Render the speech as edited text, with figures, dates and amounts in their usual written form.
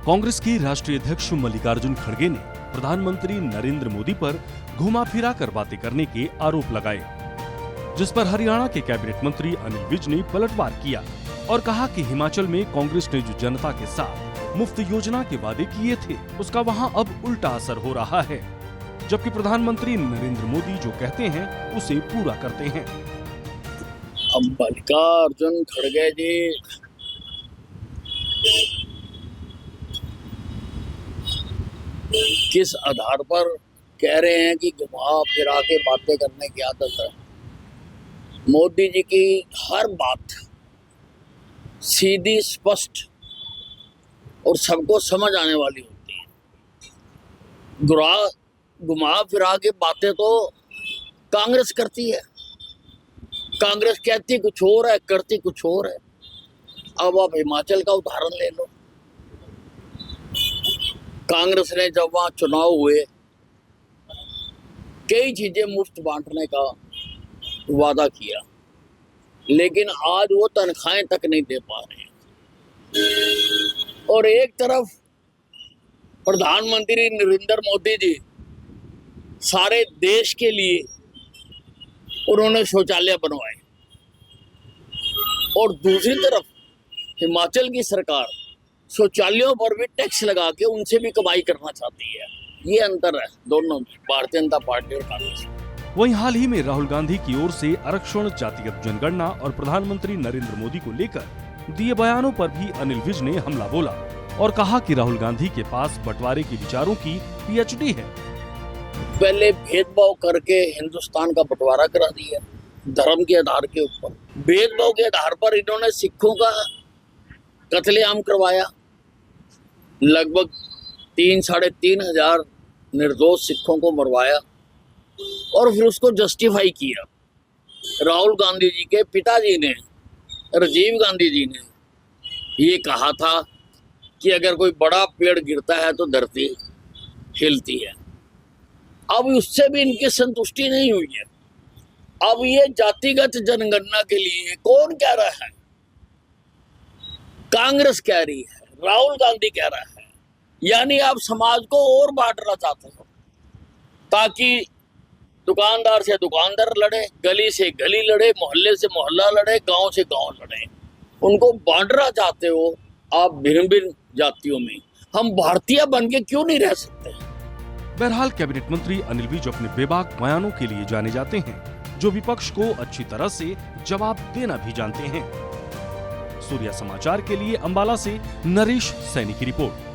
कांग्रेस की राष्ट्रीय अध्यक्ष मल्लिकार्जुन खड़गे ने प्रधानमंत्री नरेंद्र मोदी पर घुमा फिरा कर बातें करने के आरोप लगाए, जिस पर हरियाणा के कैबिनेट मंत्री अनिल विज ने पलटवार किया और कहा कि हिमाचल में कांग्रेस ने जो जनता के साथ मुफ्त योजना के वादे किए थे, उसका वहां अब उल्टा असर हो रहा है, जबकि प्रधानमंत्री नरेंद्र मोदी जो कहते हैं उसे पूरा करते हैं। अब मल्लिकार्जुन खड़गे जी किस आधार पर कह रहे हैं कि घुमा फिरा के बातें करने की आदत है। मोदी जी की हर बात सीधी, स्पष्ट और सबको समझ आने वाली होती है। घुमा फिरा के बातें तो कांग्रेस करती है। कांग्रेस कहती कुछ और है, करती कुछ और है। अब आप हिमाचल का उदाहरण ले लो। कांग्रेस ने जब वहां चुनाव हुए, कई चीजें मुफ्त बांटने का वादा किया, लेकिन आज वो तनख्वाहें तक नहीं दे पा रहे हैं। और एक तरफ प्रधानमंत्री नरेंद्र मोदी जी सारे देश के लिए उन्होंने शौचालय बनवाए, और दूसरी तरफ हिमाचल की सरकार शौचालयों पर भी टैक्स लगा के उनसे भी कमाई करना चाहती है। ये अंतर है दोनों में, भारतीय जनता पार्टी और कांग्रेस। वहीं हाल ही में राहुल गांधी की ओर से आरक्षण, जातिगत जनगणना और प्रधानमंत्री नरेंद्र मोदी को लेकर दिए बयानों पर भी अनिल विज ने हमला बोला और कहा कि राहुल गांधी के पास बंटवारे के विचारों की पीएचडी है। पहले भेदभाव करके हिंदुस्तान का बंटवारा करा दिया धर्म के आधार के ऊपर। भेदभाव के आधार पर इन्होंने सिखों का कत्लेआम करवाया। लगभग 3-3.5 हजार निर्दोष सिखों को मरवाया और फिर उसको जस्टिफाई किया। राहुल गांधी जी के पिताजी ने, राजीव गांधी जी ने ये कहा था कि अगर कोई बड़ा पेड़ गिरता है तो धरती हिलती है। अब उससे भी इनकी संतुष्टि नहीं हुई है। अब ये जातिगत जनगणना के लिए कौन कह रहा है? कांग्रेस कह रही है, राहुल गांधी कह रहा है। यानी आप समाज को और बांटना चाहते हो ताकि दुकानदार से दुकानदार लड़े, गली से गली लड़े, मोहल्ले से मोहल्ला लड़े, गांव से गांव लड़े। उनको बांटना चाहते हो आप भिन्न भिन्न जातियों में। हम भारतीय बन के क्यों नहीं रह सकते? बहरहाल कैबिनेट मंत्री अनिल विज अपने बेबाक बयानों के लिए जाने जाते हैं, जो विपक्ष को अच्छी तरह से जवाब देना भी जानते हैं। सूर्या समाचार के लिए अंबाला से नरेश सैनी की रिपोर्ट।